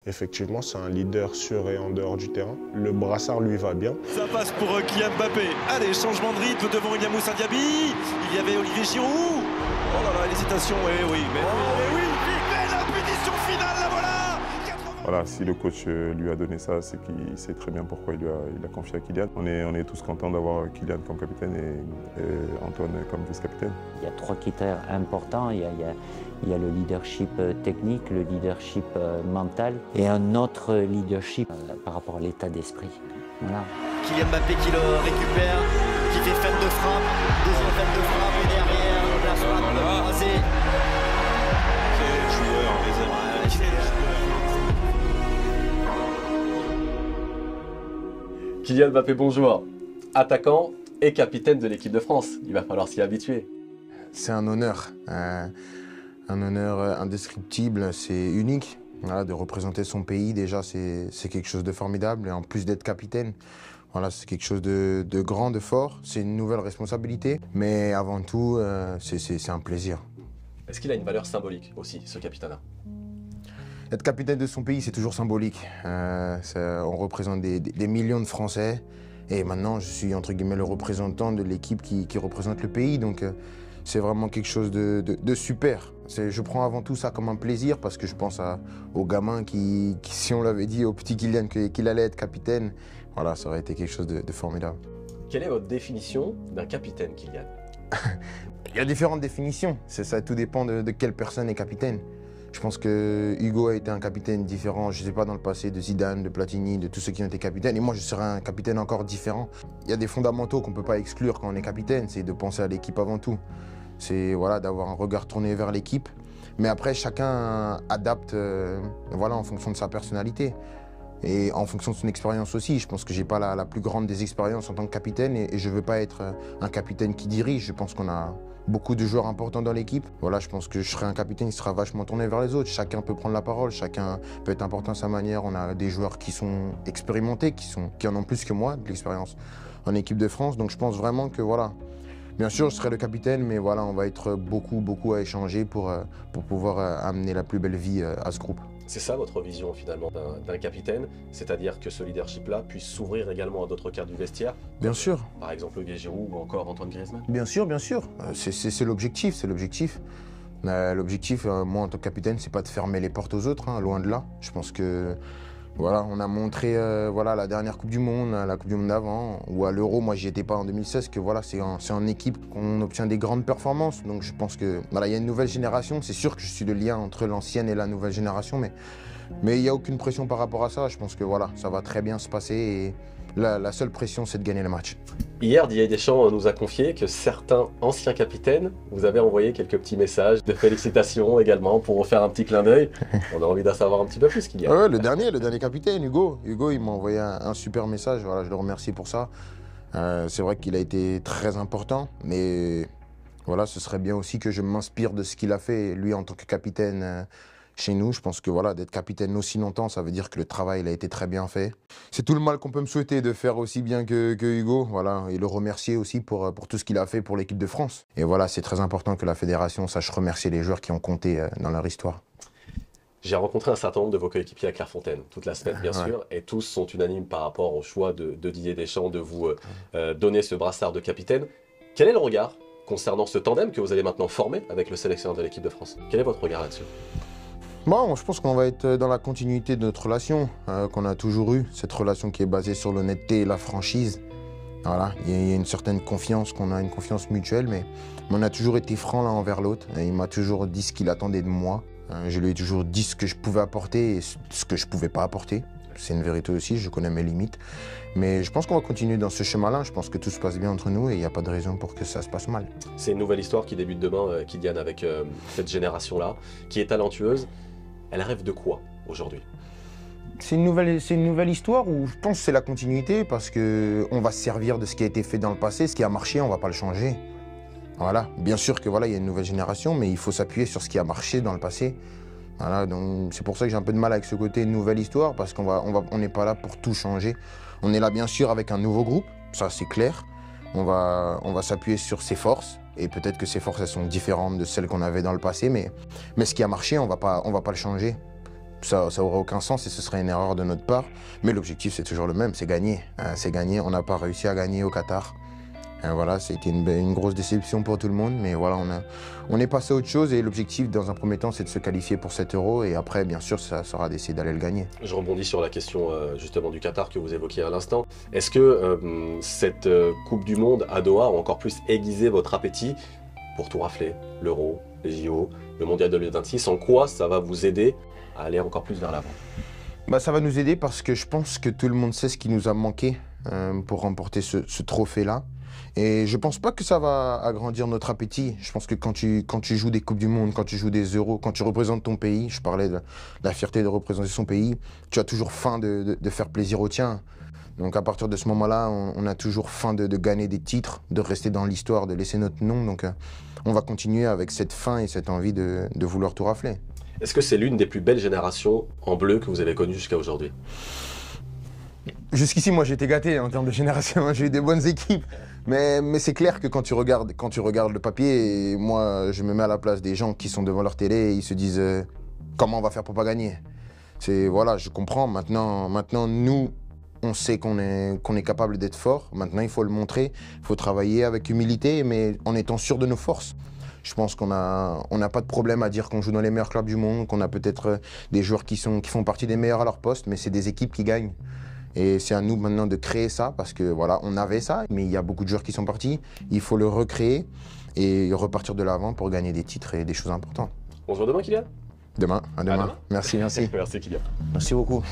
Effectivement, c'est un leader sur et en dehors du terrain. Le brassard lui va bien. Ça passe pour Kylian Mbappé. Allez, changement de rythme devant William Moussa Diaby. Il y avait Olivier Giroud. Oh là là, l'hésitation. Eh oui, mais oui, mais la punition finale, la voilà. Voilà, si le coach lui a donné ça, c'est qu'il sait très bien pourquoi il a confié à Kylian. On est tous contents d'avoir Kylian comme capitaine et Antoine comme vice-capitaine. Il y a 3 critères importants. Il y a le leadership technique, le leadership mental et un autre leadership par rapport à l'état d'esprit. Voilà. Kylian Mbappé qui le récupère, qui fait feinte de frappe, deuxième feinte de frappe et derrière, là sur la bande croisée. Quel joueur, les amis. Kylian Mbappé, bonjour. Attaquant et capitaine de l'équipe de France. Il va falloir s'y habituer. C'est un honneur indescriptible, c'est unique. Voilà, de représenter son pays, déjà, c'est quelque chose de formidable. Et en plus d'être capitaine, voilà, c'est quelque chose de grand, de fort. C'est une nouvelle responsabilité. Mais avant tout, c'est un plaisir. Est-ce qu'il a une valeur symbolique aussi, ce capitanat ? Être capitaine de son pays, c'est toujours symbolique. On représente des millions de Français. Et maintenant, je suis, entre guillemets, le représentant de l'équipe qui représente le pays. Donc, c'est vraiment quelque chose de super. Je prends avant tout ça comme un plaisir parce que je pense aux gamins qui, si on l'avait dit au petit Kylian qu'il allait être capitaine, voilà, ça aurait été quelque chose de formidable. Quelle est votre définition d'un capitaine, Kylian ? Il y a différentes définitions. Ça, tout dépend de quelle personne est capitaine. Je pense que Hugo a été un capitaine différent, je ne sais pas, dans le passé, de Zidane, de Platini, de tous ceux qui ont été capitaines. Et moi, je serais un capitaine encore différent. Il y a des fondamentaux qu'on ne peut pas exclure quand on est capitaine, c'est de penser à l'équipe avant tout. C'est voilà, d'avoir un regard tourné vers l'équipe. Mais après, chacun adapte voilà, en fonction de sa personnalité. Et en fonction de son expérience aussi. Je pense que je n'ai pas la plus grande des expériences en tant que capitaine et je ne veux pas être un capitaine qui dirige. Je pense qu'on a beaucoup de joueurs importants dans l'équipe. Voilà, je pense que je serai un capitaine qui sera vachement tourné vers les autres. Chacun peut prendre la parole, chacun peut être important à sa manière. On a des joueurs qui sont expérimentés, qui en ont plus que moi, de l'expérience en équipe de France. Donc je pense vraiment que voilà, bien sûr je serai le capitaine, mais voilà, on va être beaucoup à échanger pour pouvoir amener la plus belle vie à ce groupe. C'est ça votre vision finalement d'un capitaine, c'est-à-dire que ce leadership-là puisse s'ouvrir également à d'autres cadres du vestiaire. Bien sûr. Par exemple Olivier Giroud ou encore Antoine Griezmann. Bien sûr. C'est l'objectif, L'objectif, moi en tant que capitaine, c'est pas de fermer les portes aux autres, hein, loin de là. Je pense que voilà, on a montré voilà, la dernière Coupe du Monde, la Coupe du Monde d'avant, ou à l'Euro, moi j'y étais pas en 2016, que voilà, c'est en équipe qu'on obtient des grandes performances. Donc je pense que voilà, il y a une nouvelle génération. C'est sûr que je suis le lien entre l'ancienne et la nouvelle génération, mais il n'y a aucune pression par rapport à ça. Je pense que voilà, ça va très bien se passer et la seule pression, c'est de gagner le match. Hier, Didier Deschamps nous a confié que certains anciens capitaines vous avaient envoyé quelques petits messages de félicitations également pour vous faire un petit clin d'œil. On a envie d'en savoir un petit peu plus qu'il y a. Ouais, le dernier capitaine, Hugo. Hugo, il m'a envoyé un super message. Voilà, je le remercie pour ça. C'est vrai qu'il a été très important, mais voilà, ce serait bien aussi que je m'inspire de ce qu'il a fait, lui, en tant que capitaine chez nous. Je pense que voilà, d'être capitaine aussi longtemps, ça veut dire que le travail il a été très bien fait. C'est tout le mal qu'on peut me souhaiter de faire aussi bien que Hugo, voilà, et le remercier aussi pour tout ce qu'il a fait pour l'équipe de France. Et voilà, c'est très important que la fédération sache remercier les joueurs qui ont compté dans leur histoire. J'ai rencontré un certain nombre de vos coéquipiers à Clairefontaine, toute la semaine bien sûr, et tous sont unanimes par rapport au choix de Didier Deschamps de vous donner ce brassard de capitaine. Quel est le regard concernant ce tandem que vous allez maintenant former avec le sélectionneur de l'équipe de France? Quel est votre regard là-dessus? Bon, je pense qu'on va être dans la continuité de notre relation qu'on a toujours eue, cette relation qui est basée sur l'honnêteté et la franchise. Voilà, il y a une certaine confiance, qu'on a une confiance mutuelle, mais on a toujours été franc l'un envers l'autre. Il m'a toujours dit ce qu'il attendait de moi. Je lui ai toujours dit ce que je pouvais apporter et ce que je ne pouvais pas apporter. C'est une vérité aussi, je connais mes limites. Mais je pense qu'on va continuer dans ce chemin-là. Je pense que tout se passe bien entre nous et il n'y a pas de raison pour que ça se passe mal. C'est une nouvelle histoire qui débute demain, Kylian, avec cette génération-là, qui est talentueuse. Elle rêve de quoi aujourd'hui? C'est une nouvelle histoire où je pense que c'est la continuité parce qu'on va se servir de ce qui a été fait dans le passé. Ce qui a marché, on ne va pas le changer. Voilà. Bien sûr que voilà, il y a une nouvelle génération, mais il faut s'appuyer sur ce qui a marché dans le passé. Voilà, donc c'est pour ça que j'ai un peu de mal avec ce côté nouvelle histoire parce qu'on n'est pas là pour tout changer. On est là bien sûr avec un nouveau groupe, ça c'est clair. On va s'appuyer sur ses forces et peut-être que ces forces elles sont différentes de celles qu'on avait dans le passé, mais ce qui a marché, on va pas le changer. ça aurait aucun sens et ce serait une erreur de notre part. Mais l'objectif, c'est toujours le même, c'est gagner. C'est gagner. On n'a pas réussi à gagner au Qatar. Voilà, c'était une grosse déception pour tout le monde, mais voilà, on est passé à autre chose et l'objectif, dans un premier temps, c'est de se qualifier pour cet Euro et après, bien sûr, ça sera d'essayer d'aller le gagner. Je rebondis sur la question justement du Qatar que vous évoquiez à l'instant. Est-ce que cette Coupe du Monde à Doha a encore plus aiguisé votre appétit pour tout rafler? L'Euro, les JO, le Mondial 2026, en quoi ça va vous aider à aller encore plus vers l'avant? Ça va nous aider parce que je pense que tout le monde sait ce qui nous a manqué pour remporter ce trophée-là. Et je pense pas que ça va agrandir notre appétit. Je pense que quand tu joues des Coupes du Monde, quand tu joues des Euros, quand tu représentes ton pays, je parlais de la fierté de représenter son pays, tu as toujours faim de faire plaisir aux tiens. Donc à partir de ce moment-là, on a toujours faim de gagner des titres, de rester dans l'histoire, de laisser notre nom. Donc on va continuer avec cette faim et cette envie de vouloir tout rafler. Est-ce que c'est l'une des plus belles générations en bleu que vous avez connues jusqu'à aujourd'hui? Jusqu'ici, moi, j'ai été gâté en termes de génération. J'ai eu des bonnes équipes. Mais c'est clair que quand tu regardes le papier, moi, je me mets à la place des gens qui sont devant leur télé et ils se disent comment on va faire pour pas gagner. Voilà, je comprends. Maintenant, nous, on sait qu'on est capable d'être fort. Maintenant, il faut le montrer. Il faut travailler avec humilité, mais en étant sûr de nos forces. Je pense qu'on n'a pas de problème à dire qu'on joue dans les meilleurs clubs du monde, qu'on a peut-être des joueurs qui font partie des meilleurs à leur poste, mais c'est des équipes qui gagnent. Et c'est à nous maintenant de créer ça, parce que voilà, on avait ça, mais il y a beaucoup de joueurs qui sont partis. Il faut le recréer et repartir de l'avant pour gagner des titres et des choses importantes. On se voit demain, Kylian? Demain, à demain. Merci, merci. Merci, Kylian. Merci beaucoup.